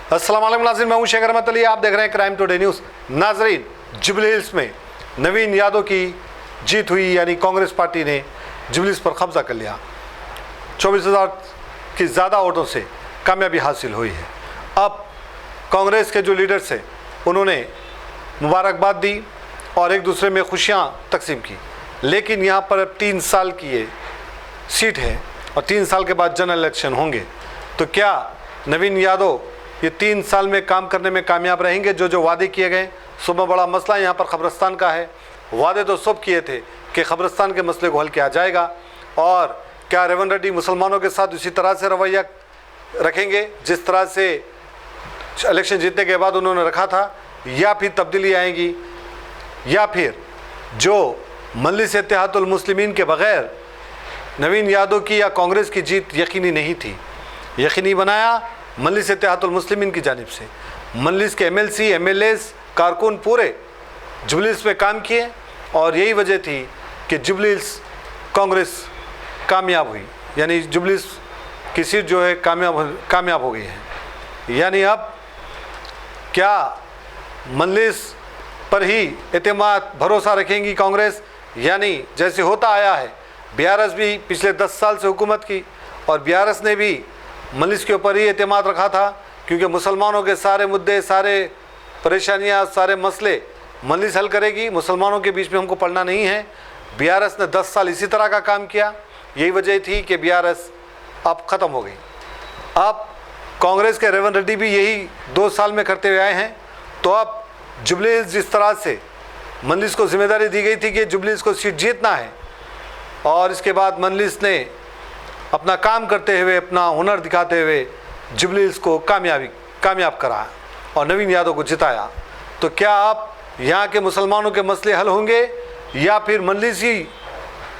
अस्सलाम वालेकुम नाज़रीन, मैं हूं शेख रहमत अली। आप देख रहे हैं क्राइम टुडे न्यूज़। नाज़रीन, जुबली हिल्स में नवीन यादव की जीत हुई, यानी कांग्रेस पार्टी ने जुबली हिल्स पर कब्जा कर लिया। 24,000 की ज़्यादा वोटों से कामयाबी हासिल हुई है। अब कांग्रेस के जो लीडर्स हैं उन्होंने मुबारकबाद दी और एक दूसरे में खुशियाँ तकसीम की। लेकिन यहाँ पर अब 3 साल की ये सीट है और 3 साल के बाद जनरल इलेक्शन होंगे। तो क्या नवीन यादव ये 3 साल में काम करने में कामयाब रहेंगे? जो वादे किए गए, सुबह बड़ा मसला यहाँ पर ख़बरस्तान का है। वादे तो सब किए थे कि ख़बरस्तान के मसले को हल किया जाएगा, और क्या रेवंत रेड्डी मुसलमानों के साथ उसी तरह से रवैया रखेंगे जिस तरह से इलेक्शन जीतने के बाद उन्होंने रखा था, या फिर तब्दीली आएगी, या फिर जो मजलिस इत्तेहादुल मुस्लिमीन के बग़ैर नवीन यादव की या कांग्रेस की जीत यकीनी नहीं थी, यकीनी बनाया मजलिस इत्तेहादुल मुस्लिमीन की जानिब से। मजलिस के MLC MLAs कारकुन पूरे जुबली हिल्स में काम किए और यही वजह थी कि जुबली हिल्स कांग्रेस कामयाब हुई, यानी जुबली हिल्स की सीट जो है कामयाब हो गई है। यानी अब क्या मजलिस पर ही एतमाद भरोसा रखेंगी कांग्रेस? यानी जैसे होता आया है, BRS भी पिछले 10 साल से हुकूमत की और BRS ने भी मजलिस के ऊपर ही एतमाद रखा था, क्योंकि मुसलमानों के सारे मुद्दे, सारे परेशानियां, सारे मसले मजलिस हल करेगी, मुसलमानों के बीच में हमको पढ़ना नहीं है। BRS ने 10 साल इसी तरह का काम किया। यही वजह थी कि BRS अब ख़त्म हो गई। अब कांग्रेस के रेवंत रेड्डी भी यही 2 साल में करते हुए आए हैं। तो अब जुबली हिल्स जिस तरह से मजलिस को जिम्मेदारी दी गई थी कि जुबली हिल्स को सीट जीतना है, और इसके बाद मजलिस ने अपना काम करते हुए, अपना हुनर दिखाते हुए जुबली हिल्स को कामयाब करा और नवीन यादव को जिताया। तो क्या अब यहाँ के मुसलमानों के मसले हल होंगे, या फिर मजलिस ही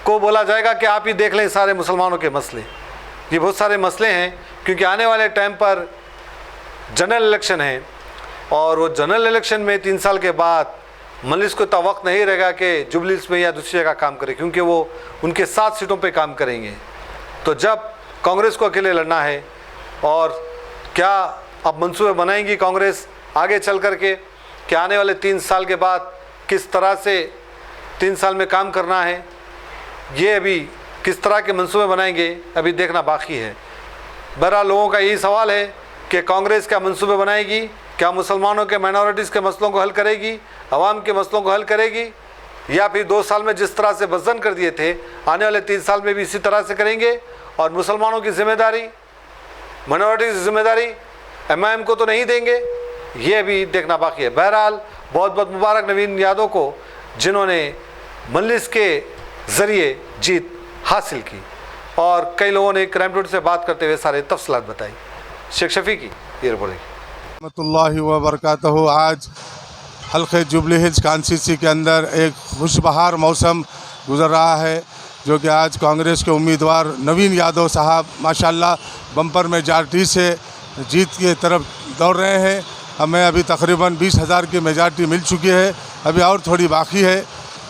को बोला जाएगा कि आप ही देख लें सारे मुसलमानों के मसले? ये बहुत सारे मसले हैं, क्योंकि आने वाले टाइम पर जनरल इलेक्शन है, और वो जनरल इलेक्शन में 3 साल के बाद मजलिस को इतना वक्त नहीं रहेगा कि जुबली हिल्स में या दूसरी जगह काम करे, क्योंकि वो उनके 7 सीटों पे काम करेंगे। तो जब कांग्रेस को अकेले लड़ना है, और क्या अब मंसूबे बनाएंगी कांग्रेस आगे चल कर के कि आने वाले 3 साल के बाद किस तरह से 3 साल में काम करना है, ये अभी किस तरह के मंसूबे बनाएंगे अभी देखना बाकी है। बहरहाल लोगों का यही सवाल है कि कांग्रेस क्या मंसूबे बनाएगी, क्या मुसलमानों के माइनॉरिटीज़ के मसलों को हल करेगी, अवाम के मसलों को हल करेगी, या फिर 2 साल में जिस तरह से बज़न कर दिए थे आने वाले 3 साल में भी इसी तरह से करेंगे, और मुसलमानों की जिम्मेदारी, माइनॉरिटीज़ की जिम्मेदारी MIM को तो नहीं देंगे, ये अभी देखना बाकी है। बहरहाल बहुत बहुत मुबारक नवीन यादव को, जिन्होंने मजलिस के ज़रिए जीत हासिल की। और कई लोगों ने क्राइम टुडे से बात करते हुए सारे तफसीलात बताई। शेख शफी की ये रिपोर्ट। रहमतुल्लाहि व बरकातहू। आज हल्के जुबली हिल्स कॉन्स्टिट्यूंसी के अंदर एक खुशबहार मौसम गुजर रहा है, जो कि आज कांग्रेस के उम्मीदवार नवीन यादव साहब माशाल्लाह बम्पर मेजॉरिटी से जीत की तरफ दौड़ रहे हैं। हमें अभी तकरीबन 20,000 की मेजॉरिटी मिल चुकी है, अभी और थोड़ी बाकी है,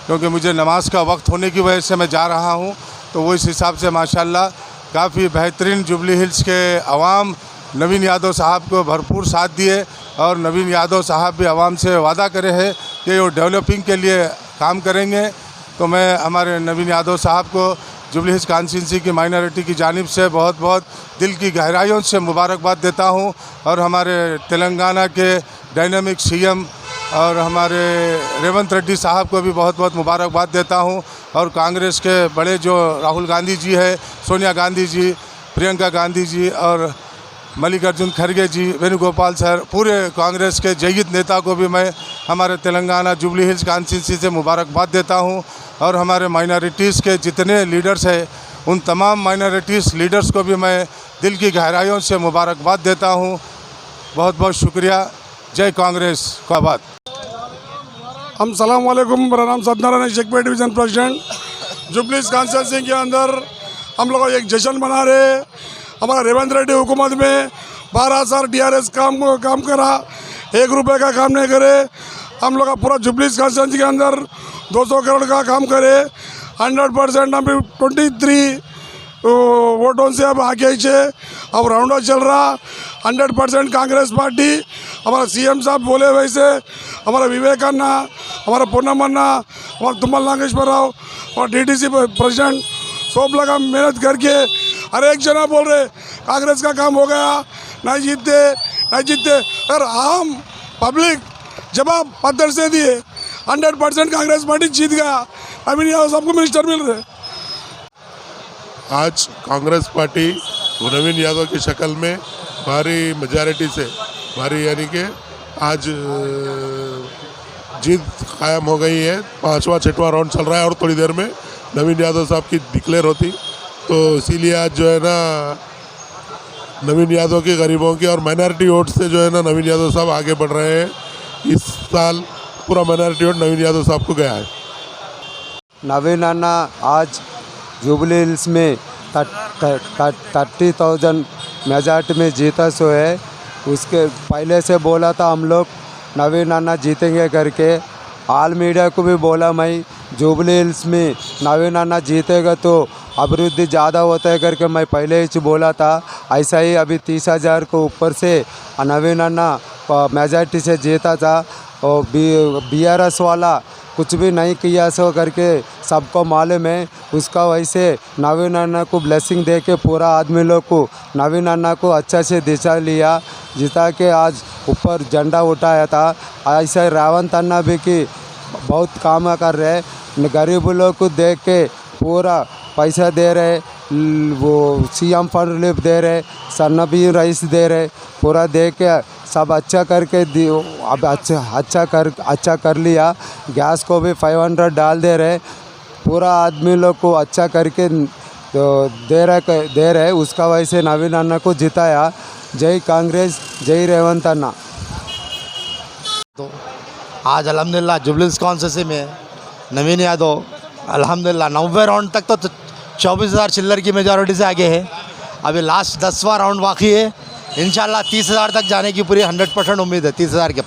क्योंकि मुझे नमाज का वक्त होने की वजह से मैं जा रहा हूँ। तो वो इस हिसाब से माशाल्लाह काफ़ी बेहतरीन जुबली हिल्स के अवाम नवीन यादव साहब को भरपूर साथ दिए, और नवीन यादव साहब भी आवाम से वादा करे हैं कि वो डेवलपिंग के लिए काम करेंगे। तो मैं हमारे नवीन यादव साहब को जुबली हिल्स कॉन्स्टिट्यूंसी की माइनॉरिटी की जानिब से बहुत बहुत दिल की गहराइयों से मुबारकबाद देता हूँ, और हमारे तेलंगाना के डायनामिक CM और हमारे रेवंत रेड्डी साहब को भी बहुत बहुत मुबारकबाद देता हूँ, और कांग्रेस के बड़े जो राहुल गांधी जी है, सोनिया गांधी जी, प्रियंका गांधी जी और मल्लिकार्जुन खड़गे जी, वेणुगोपाल सर, पूरे कांग्रेस के जयित नेता को भी मैं हमारे तेलंगाना जुबली हिल्स कॉन्स्टिट्यूंसी से मुबारकबाद देता हूं, और हमारे माइनॉरिटीज़ के जितने लीडर्स हैं उन तमाम माइनॉरिटीज़ लीडर्स को भी मैं दिल की गहराइयों से मुबारकबाद देता हूं। बहुत बहुत शुक्रिया। जय कांग्रेस का बात। हम सलाम वालेकुम। मेरा नाम Satyanarayan, Shaikpet division president. Jubilee hills constituency के अंदर हम लोग एक जश्न मना रहे हैं। हमारा रेवंत रेड्डी हुकूमत में 12 साल DRS काम करा, 1 रुपये का काम नहीं करे। हम लोग का पूरा जुबली हिल्स कॉन्स्टिट्यूंसी के अंदर 200 करोड़ का काम करे। 100% हम 23 वोटों से अब आगे अब राउंड चल रहा। 100% कांग्रेस पार्टी। हमारा सीएम साहब बोले वैसे, हमारा विवेकानंद, हमारा पूर्णमन्ना, हमारा तुम्मल नागेश्वर राव और डीटीसी प्रेसिडेंट सब लोग हम मेहनत करके हर एक जना बोल रहे कांग्रेस का काम हो गया, नहीं जीतते। अगर आम पब्लिक जवाब पत्थर से दिए 100% कांग्रेस पार्टी जीत गया। अभी यहाँ सबको मिनिस्टर मिल रहे। आज कांग्रेस पार्टी नवीन यादव की शक्ल में भारी मेजॉरिटी से भारी यानी कि आज जीत कायम हो गई है। 5वां 6वां राउंड चल रहा है और थोड़ी देर में नवीन यादव साहब की डिक्लेयर होती, तो इसीलिए आज जो है ना नवीन यादव के गरीबों की और माइनॉरिटी वोट से जो है ना नवीन यादव साहब आगे बढ़ रहे हैं। इस साल पूरा माइनॉरिटी वोट नवीन यादव साहब को गया है। नवीन अन्ना आज जुबली हिल्स में 30,000 मेजॉरिटी में जीता सो है। उसके पहले से बोला था हम लोग नवीन अन्ना जीतेंगे करके, ऑल मीडिया को भी बोला मैं जुबली हिल्स में नवीन अन्ना जीतेगा तो अभिवृद्धि ज़्यादा होता है करके मैं पहले ही बोला था। ऐसा ही अभी 30,000 को ऊपर से नवीन अन्ना मेजॉरिटी से जीता था और BRS वाला कुछ भी नहीं किया सो करके सबको मालूम है। उसका वैसे नवीन अन्ना को ब्लेसिंग दे के पूरा आदमी लोग को नवीन अन्ना को अच्छा से दिशा लिया, जिता के आज ऊपर झंडा उठाया था। ऐसे रेवंत अन्ना भी कि बहुत काम कर रहे, गरीब लोग को देख के पूरा पैसा दे रहे, वो CM फंड रिलीफ दे रहे, सन्नबी राइस दे रहे, पूरा दे के सब अच्छा करके अब अच्छा कर लिया। गैस को भी 500 डाल दे रहे, पूरा आदमी लोग को अच्छा करके तो दे रहे। उसका वजह से नवीन अन्ना को जिताया। जय कांग्रेस, जय रेवंत अन्ना। तो आज अल्हम्दुलिल्लाह जुबलिस कॉन्स्टिट्यूंसी में नवीन यादव अल्हम्दुलिल्लाह 90 राउंड तक तो 24,000 चिल्लर की मेजॉरिटी से आगे है। अभी लास्ट 10वां राउंड बाकी है। इंशाल्लाह 30,000 तक जाने की पूरी 100% उम्मीद है। 30,000 के